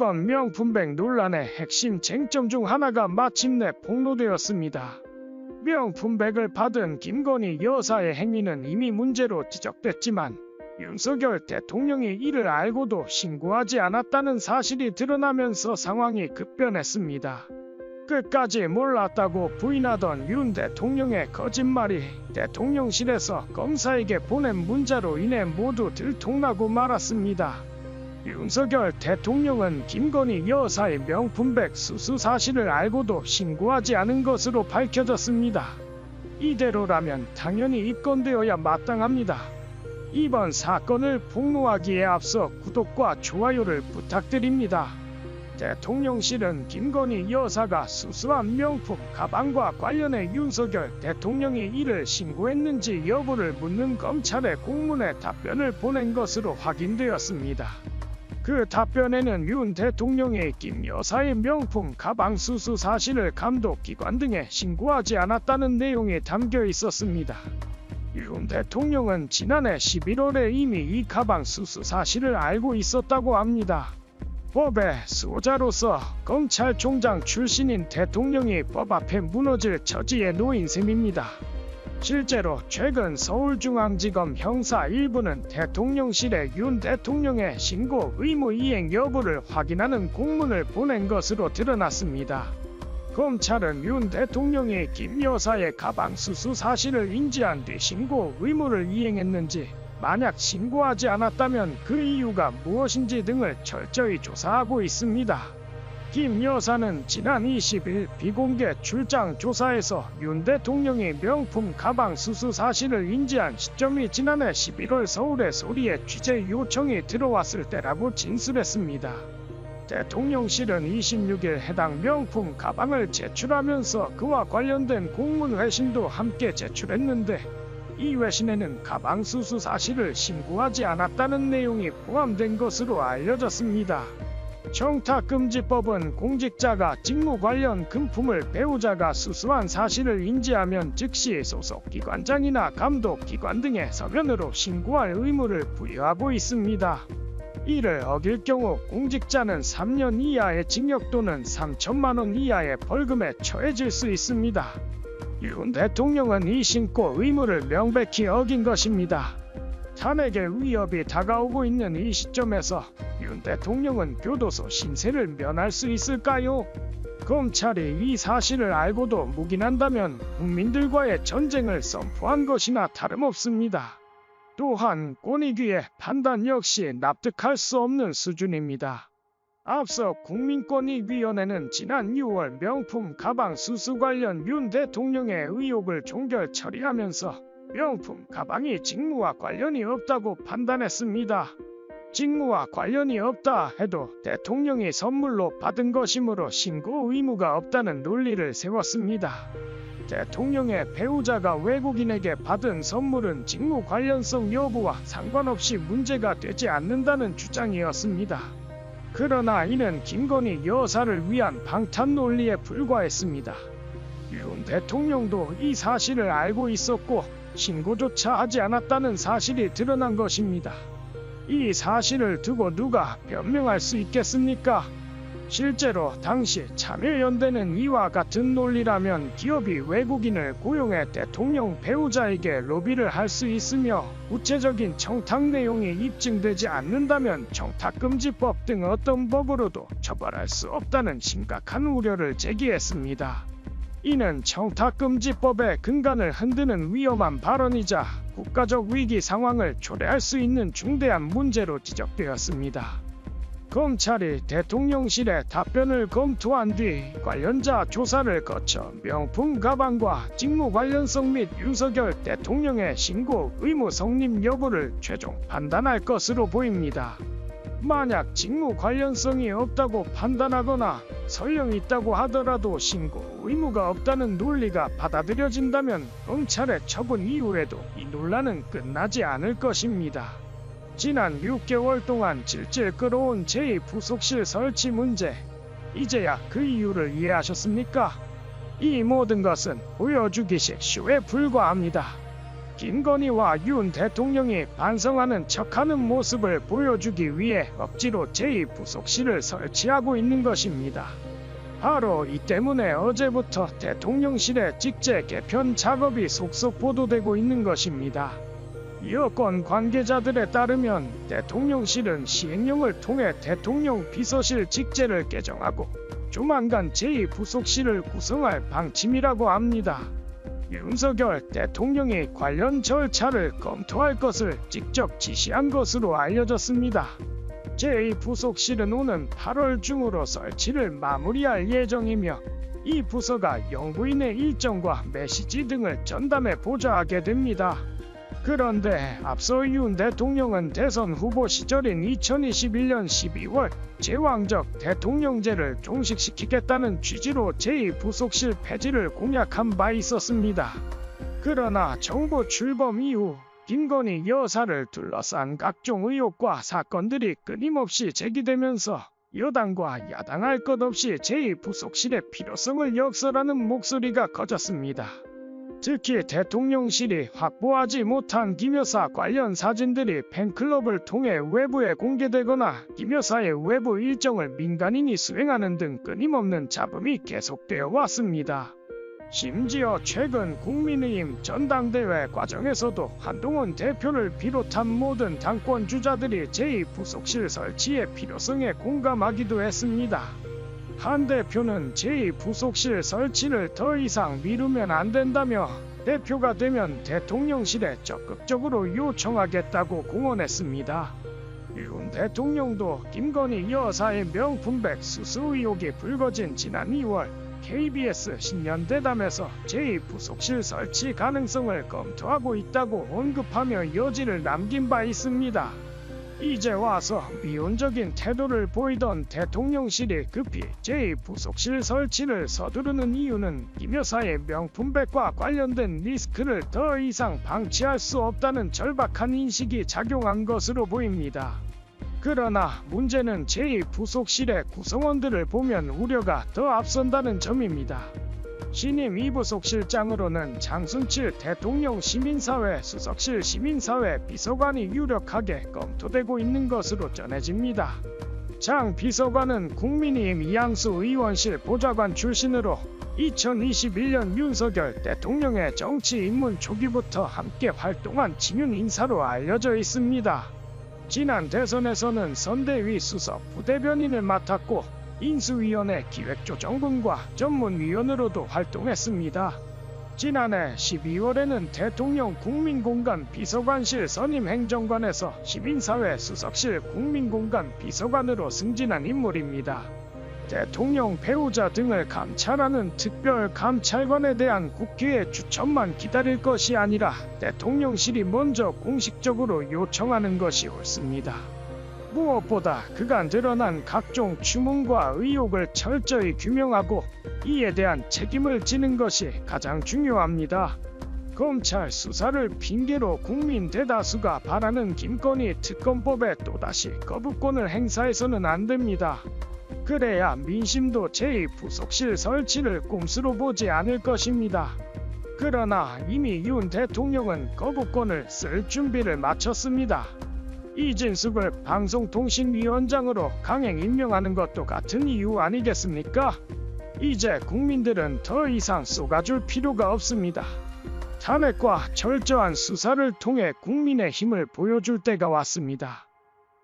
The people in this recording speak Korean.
이번 명품백 논란의 핵심 쟁점 중 하나가 마침내 폭로되었습니다. 명품백을 받은 김건희 여사의 행위는 이미 문제로 지적됐지만 윤석열 대통령이 이를 알고도 신고하지 않았다는 사실이 드러나면서 상황이 급변했습니다. 끝까지 몰랐다고 부인하던 윤 대통령의 거짓말이 대통령실에서 검사에게 보낸 문자로 인해 모두 들통나고 말았습니다. 윤석열 대통령은 김건희 여사의 명품백 수수 사실을 알고도 신고하지 않은 것으로 밝혀졌습니다. 이대로라면 당연히 입건되어야 마땅합니다. 이번 사건을 폭로하기에 앞서 구독과 좋아요를 부탁드립니다. 대통령실은 김건희 여사가 수수한 명품 가방과 관련해 윤석열 대통령이 이를 신고했는지 여부를 묻는 검찰의 공문에 답변을 보낸 것으로 확인되었습니다. 그 답변에는 윤 대통령이 김 여사의 명품 가방 수수 사실을 감독기관 등에 신고하지 않았다는 내용이 담겨 있었습니다. 윤 대통령은 지난해 11월에 이미 이 가방 수수 사실을 알고 있었다고 합니다. 법의 수호자로서 검찰총장 출신인 대통령이 법 앞에 무너질 처지에 놓인 셈입니다. 실제로 최근 서울중앙지검 형사 1부는 대통령실에 윤 대통령의 신고 의무 이행 여부를 확인하는 공문을 보낸 것으로 드러났습니다. 검찰은 윤 대통령이 김 여사의 가방 수수 사실을 인지한 뒤 신고 의무를 이행했는지, 만약 신고하지 않았다면 그 이유가 무엇인지 등을 철저히 조사하고 있습니다. 김 여사는 지난 20일 비공개 출장 조사에서 윤 대통령이 명품 가방 수수 사실을 인지한 시점이 지난해 11월 서울의 소리에 취재 요청이 들어왔을 때라고 진술했습니다. 대통령실은 26일 해당 명품 가방을 제출하면서 그와 관련된 공문 회신도 함께 제출했는데, 이 외신에는 가방 수수 사실을 신고하지 않았다는 내용이 포함된 것으로 알려졌습니다. 청탁금지법은 공직자가 직무 관련 금품을 배우자가 수수한 사실을 인지하면 즉시 소속기관장이나 감독기관 등에 서면으로 신고할 의무를 부여하고 있습니다. 이를 어길 경우 공직자는 3년 이하의 징역 또는 3천만 원 이하의 벌금에 처해질 수 있습니다. 윤 대통령은 이 신고 의무를 명백히 어긴 것입니다. 탄핵의 위협이 다가오고 있는 이 시점에서 윤 대통령은 교도소 신세를 면할 수 있을까요? 검찰이 이 사실을 알고도 묵인한다면 국민들과의 전쟁을 선포한 것이나 다름없습니다. 또한 권익위의 판단 역시 납득할 수 없는 수준입니다. 앞서 국민권익위원회는 지난 6월 명품 가방 수수 관련 윤 대통령의 의혹을 종결 처리하면서 명품 가방이 직무와 관련이 없다고 판단했습니다. 직무와 관련이 없다 해도 대통령이 선물로 받은 것이므로 신고 의무가 없다는 논리를 세웠습니다. 대통령의 배우자가 외국인에게 받은 선물은 직무 관련성 여부와 상관없이 문제가 되지 않는다는 주장이었습니다. 그러나 이는 김건희 여사를 위한 방탄 논리에 불과했습니다. 윤 대통령도 이 사실을 알고 있었고 신고조차 하지 않았다는 사실이 드러난 것입니다. 이 사실을 두고 누가 변명할 수 있겠습니까? 실제로 당시 참여연대는 이와 같은 논리라면 기업이 외국인을 고용해 대통령 배우자에게 로비를 할 수 있으며 구체적인 청탁 내용이 입증되지 않는다면 청탁금지법 등 어떤 법으로도 처벌할 수 없다는 심각한 우려를 제기했습니다. 이는 청탁금지법의 근간을 흔드는 위험한 발언이자 국가적 위기 상황을 초래할 수 있는 중대한 문제로 지적되었습니다. 검찰이 대통령실의 답변을 검토한 뒤 관련자 조사를 거쳐 명품 가방과 직무 관련성 및 윤석열 대통령의 신고 의무 성립 여부를 최종 판단할 것으로 보입니다. 만약 직무 관련성이 없다고 판단하거나 설령 있다고 하더라도 신고 의무가 없다는 논리가 받아들여진다면 검찰의 처분 이후에도 이 논란은 끝나지 않을 것입니다. 지난 6개월 동안 질질 끌어온 제2부속실 설치 문제, 이제야 그 이유를 이해하셨습니까? 이 모든 것은 보여주기식 쇼에 불과합니다. 김건희와 윤 대통령이 반성하는 척하는 모습을 보여주기 위해 억지로 제2부속실을 설치하고 있는 것입니다. 바로 이 때문에 어제부터 대통령실의 직제 개편 작업이 속속 보도되고 있는 것입니다. 여권 관계자들에 따르면 대통령실은 시행령을 통해 대통령 비서실 직제를 개정하고 조만간 제2부속실을 구성할 방침이라고 합니다. 윤석열 대통령이 관련 절차를 검토할 것을 직접 지시한 것으로 알려졌습니다. 제2부속실은 오는 8월 중으로 설치를 마무리할 예정이며 이 부서가 영부인의 일정과 메시지 등을 전담해 보좌하게 됩니다. 그런데 앞서 윤 대통령은 대선 후보 시절인 2021년 12월 제왕적 대통령제를 종식시키겠다는 취지로 제2부속실 폐지를 공약한 바 있었습니다. 그러나 정부 출범 이후 김건희 여사를 둘러싼 각종 의혹과 사건들이 끊임없이 제기되면서 여당과 야당할 것 없이 제2부속실의 필요성을 역설하는 목소리가 커졌습니다. 특히 대통령실이 확보하지 못한 김 여사 관련 사진들이 팬클럽을 통해 외부에 공개되거나 김 여사의 외부 일정을 민간인이 수행하는 등 끊임없는 잡음이 계속되어 왔습니다. 심지어 최근 국민의힘 전당대회 과정에서도 한동훈 대표를 비롯한 모든 당권 주자들이 제2부속실 설치의 필요성에 공감하기도 했습니다. 한 대표는 제2부속실 설치를 더 이상 미루면 안 된다며 대표가 되면 대통령실에 적극적으로 요청하겠다고 공언했습니다. 윤 대통령도 김건희 여사의 명품백 수수 의혹이 불거진 지난 2월 KBS 신년대담에서 제2부속실 설치 가능성을 검토하고 있다고 언급하며 여지를 남긴 바 있습니다. 이제 와서 미온적인 태도를 보이던 대통령실이 급히 제2부속실 설치를 서두르는 이유는 김 여사의 명품백과 관련된 리스크를 더 이상 방치할 수 없다는 절박한 인식이 작용한 것으로 보입니다. 그러나 문제는 제2부속실의 구성원들을 보면 우려가 더 앞선다는 점입니다. 신임 2부속실장으로는 장순칠 대통령 시민사회 수석실 시민사회 비서관이 유력하게 검토되고 있는 것으로 전해집니다. 장 비서관은 국민의힘 이양수 의원실 보좌관 출신으로 2021년 윤석열 대통령의 정치 입문 초기부터 함께 활동한 친윤 인사로 알려져 있습니다. 지난 대선에서는 선대위 수석 부대변인을 맡았고 인수위원회 기획조정분과 전문위원으로도 활동했습니다. 지난해 12월에는 대통령 국민공간 비서관실 선임 행정관에서 시민사회 수석실 국민공간 비서관으로 승진한 인물입니다. 대통령 배우자 등을 감찰하는 특별감찰관에 대한 국회의 추천만 기다릴 것이 아니라 대통령실이 먼저 공식적으로 요청하는 것이 옳습니다. 무엇보다 그간 드러난 각종 추문과 의혹을 철저히 규명하고 이에 대한 책임을 지는 것이 가장 중요합니다. 검찰 수사를 핑계로 국민 대다수가 바라는 김건희 특검법에 또다시 거부권을 행사해서는 안 됩니다. 그래야 민심도 제2부속실 설치를 꼼수로 보지 않을 것입니다. 그러나 이미 윤 대통령은 거부권을 쓸 준비를 마쳤습니다. 이진숙을 방송통신위원장으로 강행 임명하는 것도 같은 이유 아니겠습니까? 이제 국민들은 더 이상 쏘아줄 필요가 없습니다. 탄핵과 철저한 수사를 통해 국민의 힘을 보여줄 때가 왔습니다.